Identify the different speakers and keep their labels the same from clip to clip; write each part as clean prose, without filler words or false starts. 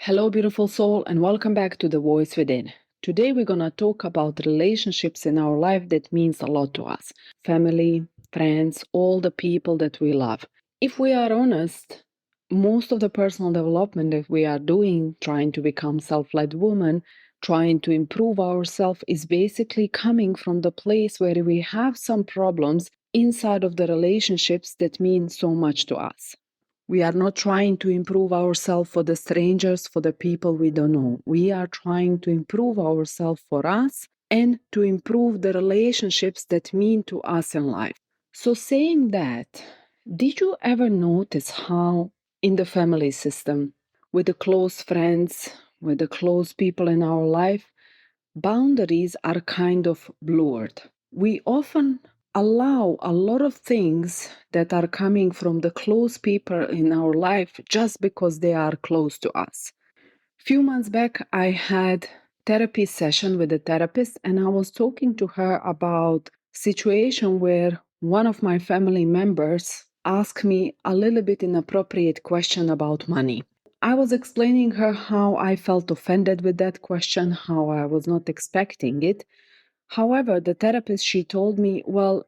Speaker 1: Hello, beautiful soul, and welcome back to The Voice Within. Today, we're going to talk about relationships in our life that means a lot to us: family, friends, all the people that we love. If we are honest, most of the personal development that we are doing, trying to become self-led woman, trying to improve ourselves, is basically coming from the place where we have some problems inside of the relationships that mean so much to us. We are not trying to improve ourselves for the strangers, for the people we don't know. We are trying to improve ourselves for us and to improve the relationships that mean to us in life. So, saying that, did you ever notice how in the family system, with the close friends, with the close people in our life, boundaries are kind of blurred? We often allow a lot of things that are coming from the close people in our life just because they are close to us. Few months back, I had therapy session with a therapist, and I was talking to her about situation where one of my family members asked me a little bit inappropriate question about money. I was explaining her how I felt offended with that question, how I was not expecting it. However, the therapist, she told me, well,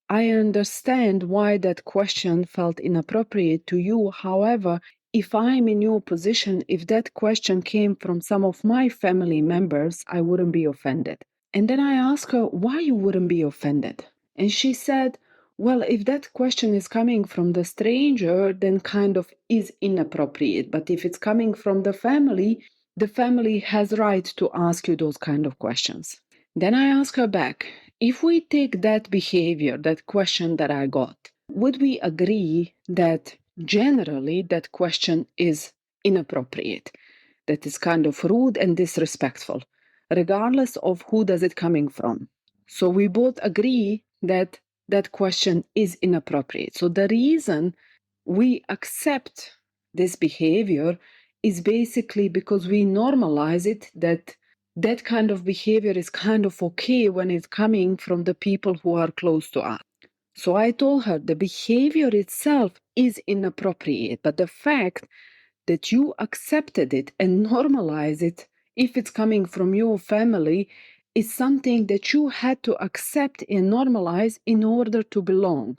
Speaker 1: I understand why that question felt inappropriate to you. However, if I'm in your position, if that question came from some of my family members, I wouldn't be offended. And then I asked her why you wouldn't be offended. And she said, well, if that question is coming from the stranger, then kind of is inappropriate. But if it's coming from the family has right to ask you those kind of questions. Then I ask her back, if we take that behavior, that question that I got, would we agree that generally that question is inappropriate, that is kind of rude and disrespectful, regardless of who does it coming from? So we both agree that that question is inappropriate. So the reason we accept this behavior is basically because we normalize it, that kind of behavior is kind of okay when it's coming from the people who are close to us. So I told her the behavior itself is inappropriate, but the fact that you accepted it and normalize it, if it's coming from your family, is something that you had to accept and normalize in order to belong.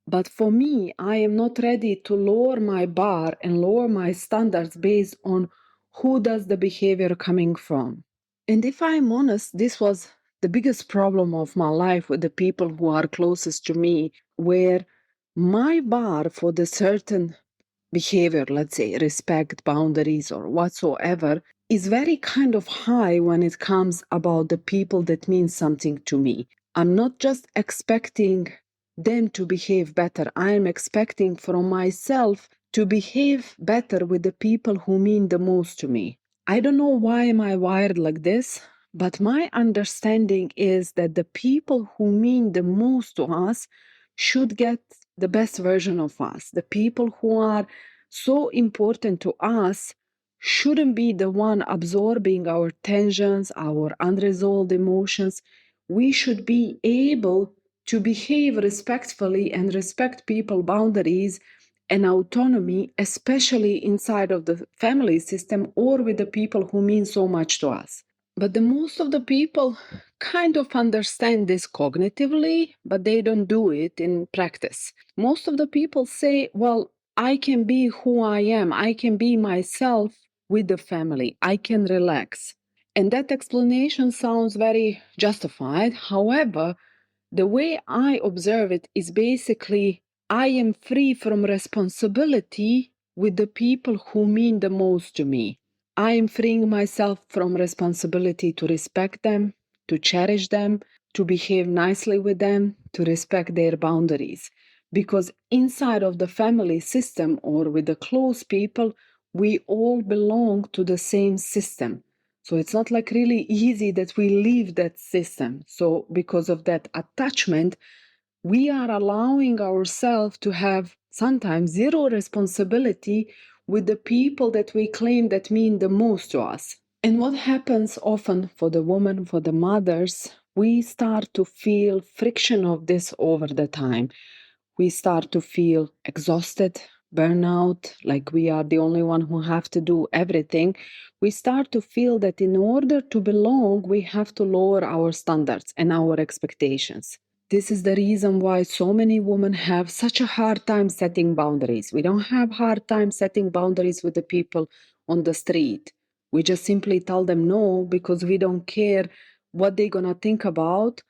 Speaker 1: But for me, I am not ready to lower my bar and lower my standards based on who does the behavior coming from. And if I'm honest, this was the biggest problem of my life with the people who are closest to me, where my bar for the certain behavior, let's say respect, boundaries, or whatsoever, is very kind of high when it comes about the people that mean something to me. I'm not just expecting them to behave better. I am expecting from myself to behave better with the people who mean the most to me. I don't know why am I wired like this, but my understanding is that the people who mean the most to us should get the best version of us. The people who are so important to us shouldn't be the one absorbing our tensions, our unresolved emotions. We should be able to behave respectfully and respect people boundaries and autonomy, especially inside of the family system or with the people who mean so much to us. But the most of the people kind of understand this cognitively, but they don't do it in practice. Most of the people say, well, I can be who I am. I can be myself with the family. I can relax. And that explanation sounds very justified. However, the way I observe it is basically I am free from responsibility with the people who mean the most to me. I am freeing myself from responsibility to respect them, to cherish them, to behave nicely with them, to respect their boundaries. Because inside of the family system or with the close people, we all belong to the same system. So it's not like really easy that we leave that system. So because of that attachment, we are allowing ourselves to have sometimes zero responsibility with the people that we claim that mean the most to us. And what happens often for the women, for the mothers, we start to feel friction of this over the time. We start to feel exhausted. burnout, like we are the only one who have to do everything, we start to feel that in order to belong, we have to lower our standards and our expectations. This is the reason why so many women have such a hard time setting boundaries. We don't have hard time setting boundaries with the people on the street. We just simply tell them no because we don't care what they're going to think about.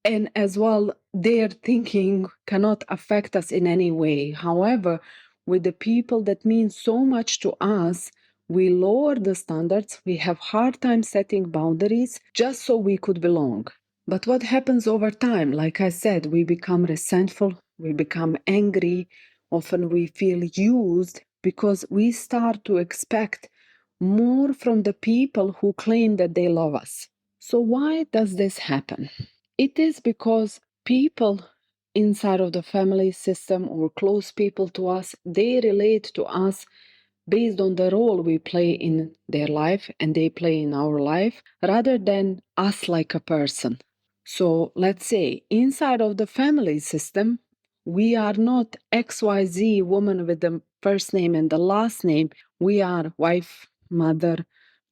Speaker 1: And as well, their thinking cannot affect us in any way. However, with the people that mean so much to us, we lower the standards, we have hard time setting boundaries just so we could belong. But what happens over time? Like I said, we become resentful, we become angry, often we feel used because we start to expect more from the people who claim that they love us. So, why does this happen? It is because people inside of the family system or close people to us, they relate to us based on the role we play in their life and they play in our life rather than us like a person. So let's say inside of the family system, we are not XYZ woman with the first name and the last name. We are wife, mother,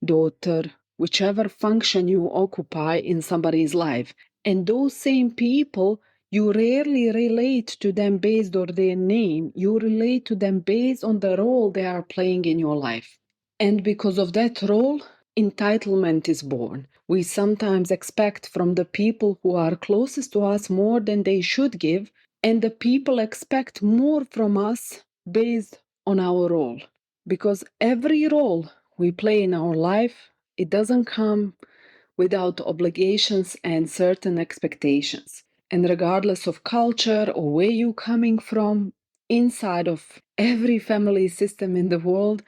Speaker 1: daughter, whichever function you occupy in somebody's life. And those same people, you rarely relate to them based on their name. You relate to them based on the role they are playing in your life. And because of that role, entitlement is born. We sometimes expect from the people who are closest to us more than they should give, and the people expect more from us based on our role. Because every role we play in our life, it doesn't come without obligations and certain expectations. And regardless of culture or where you're coming from, inside of every family system in the world,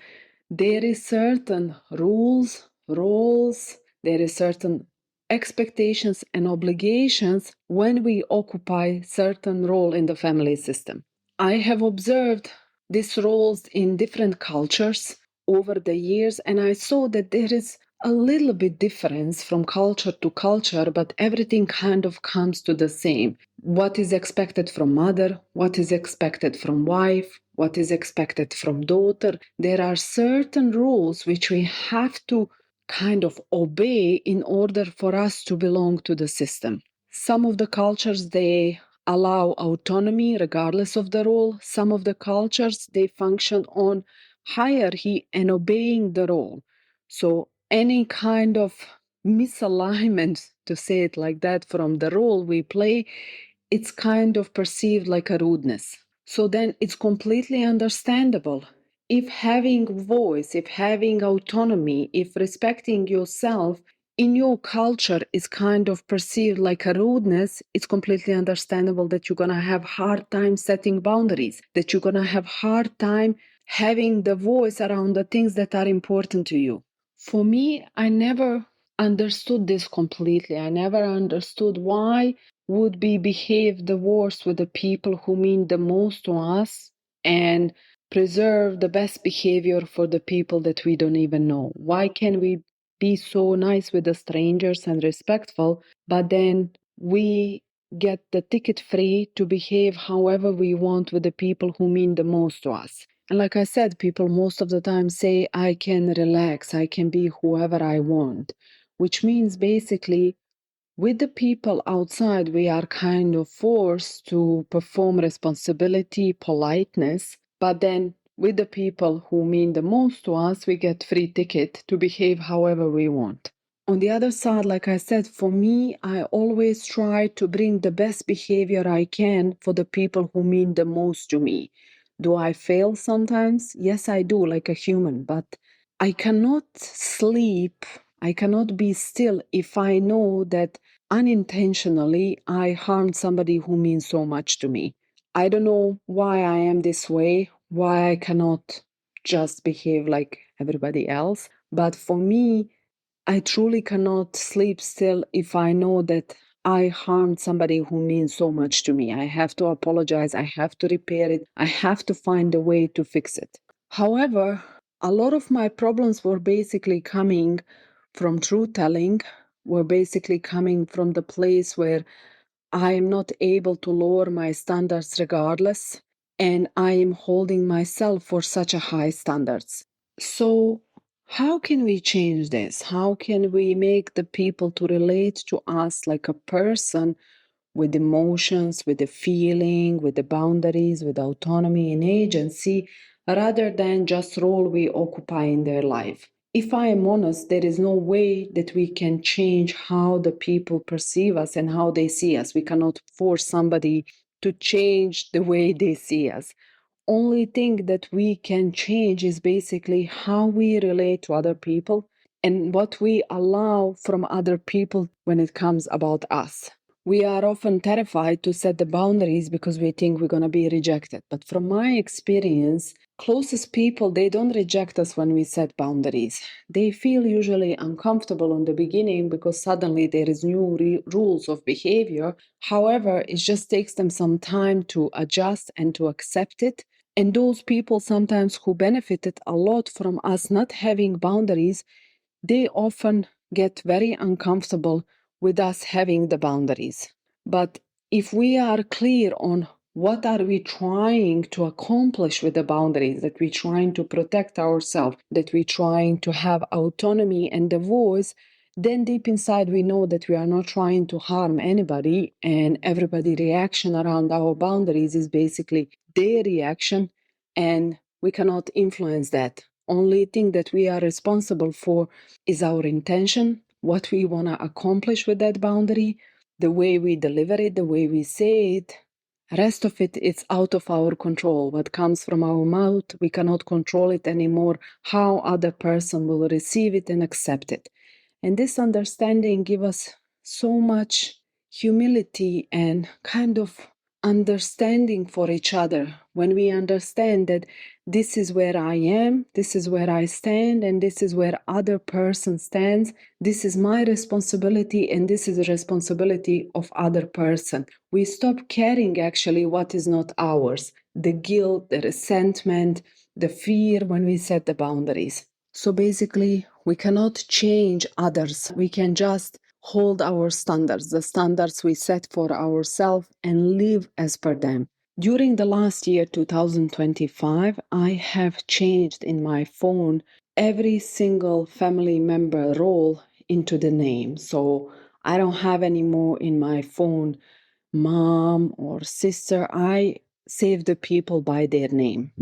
Speaker 1: there is certain rules, roles, there is certain expectations and obligations when we occupy certain role in the family system. I have observed these roles in different cultures over the years, and I saw that there is a little bit difference from culture to culture, but everything kind of comes to the same. What is expected from mother, what is expected from wife, what is expected from daughter. There are certain rules which we have to kind of obey in order for us to belong to the system. Some of the cultures, they allow autonomy regardless of the role. Some of the cultures, they function on hierarchy and obeying the role. So any kind of misalignment, to say it like that, from the role we play, it's kind of perceived like a rudeness. So then it's completely understandable. If having voice, if having autonomy, if respecting yourself in your culture is kind of perceived like a rudeness, it's completely understandable that you're going to have hard time setting boundaries, that you're going to have hard time having the voice around the things that are important to you. For me, I never understood this completely. I never understood why would we behave the worst with the people who mean the most to us and preserve the best behavior for the people that we don't even know. Why can we be so nice with the strangers and respectful, but then we get the ticket free to behave however we want with the people who mean the most to us? And like I said, people most of the time say, I can relax, I can be whoever I want, which means basically with the people outside, we are kind of forced to perform responsibility, politeness, but then with the people who mean the most to us, we get free ticket to behave however we want. On the other side, like I said, for me, I always try to bring the best behavior I can for the people who mean the most to me. Do I fail sometimes? Yes, I do, like a human, but I cannot sleep, I cannot be still if I know that unintentionally I harmed somebody who means so much to me. I don't know why I am this way, why I cannot just behave like everybody else, but for me, I truly cannot sleep still if I know that I harmed somebody who means so much to me. I have to apologize, I have to repair it, I have to find a way to fix it. However, a lot of my problems were basically coming from truth telling, were basically coming from the place where I am not able to lower my standards regardless. and I am holding myself for such a high standards. So how can we change this? How can we make the people to relate to us like a person with emotions, with the feeling, with the boundaries, with autonomy and agency, rather than just role we occupy in their life? If I am honest, there is no way that we can change how the people perceive us and how they see us. We cannot force somebody to change the way they see us. Only thing that we can change is basically how we relate to other people and what we allow from other people when it comes about us. We are often terrified to set the boundaries because we think we're going to be rejected. But from my experience, closest people, they don't reject us when we set boundaries. They feel usually uncomfortable in the beginning because suddenly there is new rules of behavior. However, it just takes them some time to adjust and to accept it. And those people sometimes who benefited a lot from us not having boundaries, they often get very uncomfortable with us having the boundaries. But if we are clear on what are we trying to accomplish with the boundaries, that we're trying to protect ourselves, that we're trying to have autonomy and the voice, then deep inside we know that we are not trying to harm anybody, and everybody's reaction around our boundaries is basically their reaction, and we cannot influence that. Only thing that we are responsible for is our intention, what we want to accomplish with that boundary, the way we deliver it, the way we say it. Rest of it, it's out of our control. What comes from our mouth, we cannot control it anymore. How other person will receive it and accept it. And this understanding gives us so much humility and kind of understanding for each other when we understand that this is where I am, this is where I stand, and this is where other person stands. This is my responsibility, and this is the responsibility of other person. We stop carrying actually what is not ours, the guilt, the resentment, the fear when we set the boundaries. So basically, we cannot change others. We can just hold our standards, the standards we set for ourselves, and live as per them. During the last year, 2025, I have changed in my phone every single family member role into the name. So I don't have anymore in my phone mom or sister. I save the people by their name.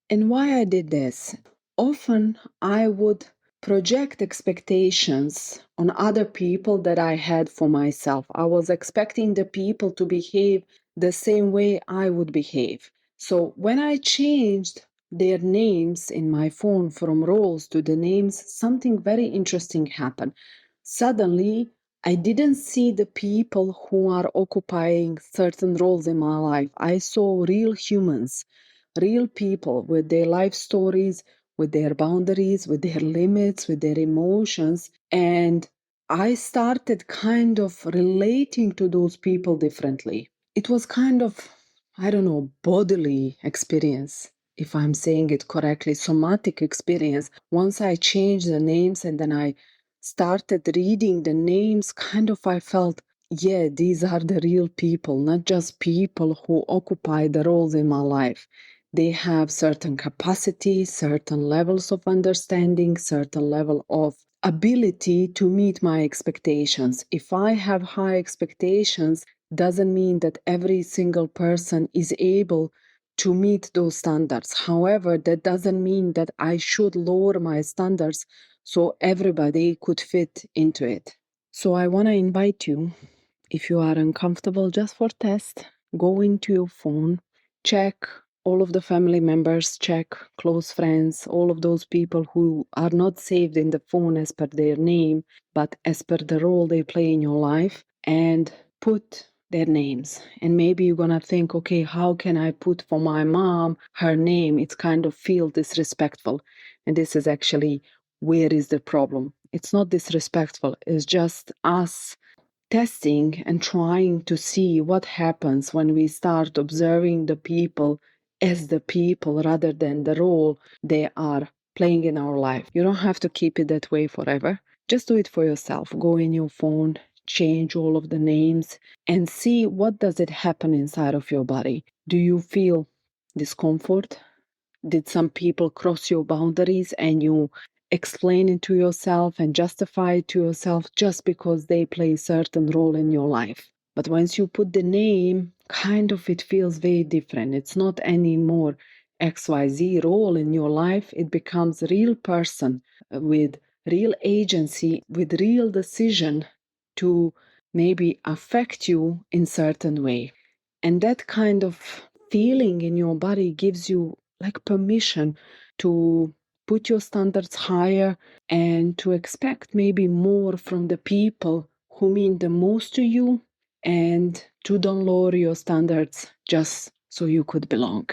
Speaker 1: And why I did this? Often I would project expectations on other people that I had for myself. I was expecting the people to behave the same way I would behave. So when I changed their names in my phone from roles to the names, something very interesting happened. Suddenly, I didn't see the people who are occupying certain roles in my life. I saw real humans, real people with their life stories, with their boundaries, with their limits, with their emotions. And I started kind of relating to those people differently. It was kind of, I don't know, bodily experience, if I'm saying it correctly, somatic experience. Once I changed the names and then I started reading the names, kind of I felt, yeah, these are the real people, not just people who occupy the roles in my life. They have certain capacities, certain levels of understanding, certain level of ability to meet my expectations. If I have high expectations, doesn't mean that every single person is able to meet those standards. However, that doesn't mean that I should lower my standards so everybody could fit into it. So I want to invite you, if you are uncomfortable, just for test, go into your phone, check all of the family members, check close friends, all of those people who are not saved in the phone as per their name, but as per the role they play in your life, and put their names. And maybe you're gonna think, okay, how can I put for my mom her name? It's kind of feel disrespectful. And this is actually where is the problem. It's not disrespectful, it's just us testing and trying to see what happens when we start observing the people as the people rather than the role they are playing in our life. You don't have to keep it that way forever. Just do it for yourself. Go in your phone, change all of the names, and see what does it happen inside of your body. Do you feel discomfort? Did some people cross your boundaries and you explain it to yourself and justify it to yourself just because they play a certain role in your life? But once you put the name, kind of it feels very different. It's not anymore XYZ role in your life. It becomes a real person with real agency, with real decision to maybe affect you in certain way. And that kind of feeling in your body gives you like permission to put your standards higher and to expect maybe more from the people who mean the most to you, and to don't lower your standards just so you could belong.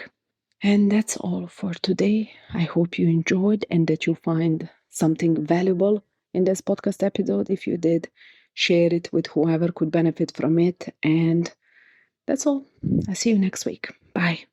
Speaker 1: And that's all for today. I hope you enjoyed and that you find something valuable in this podcast episode. If you did, share it with whoever could benefit from it. And that's all. I'll see you next week. Bye.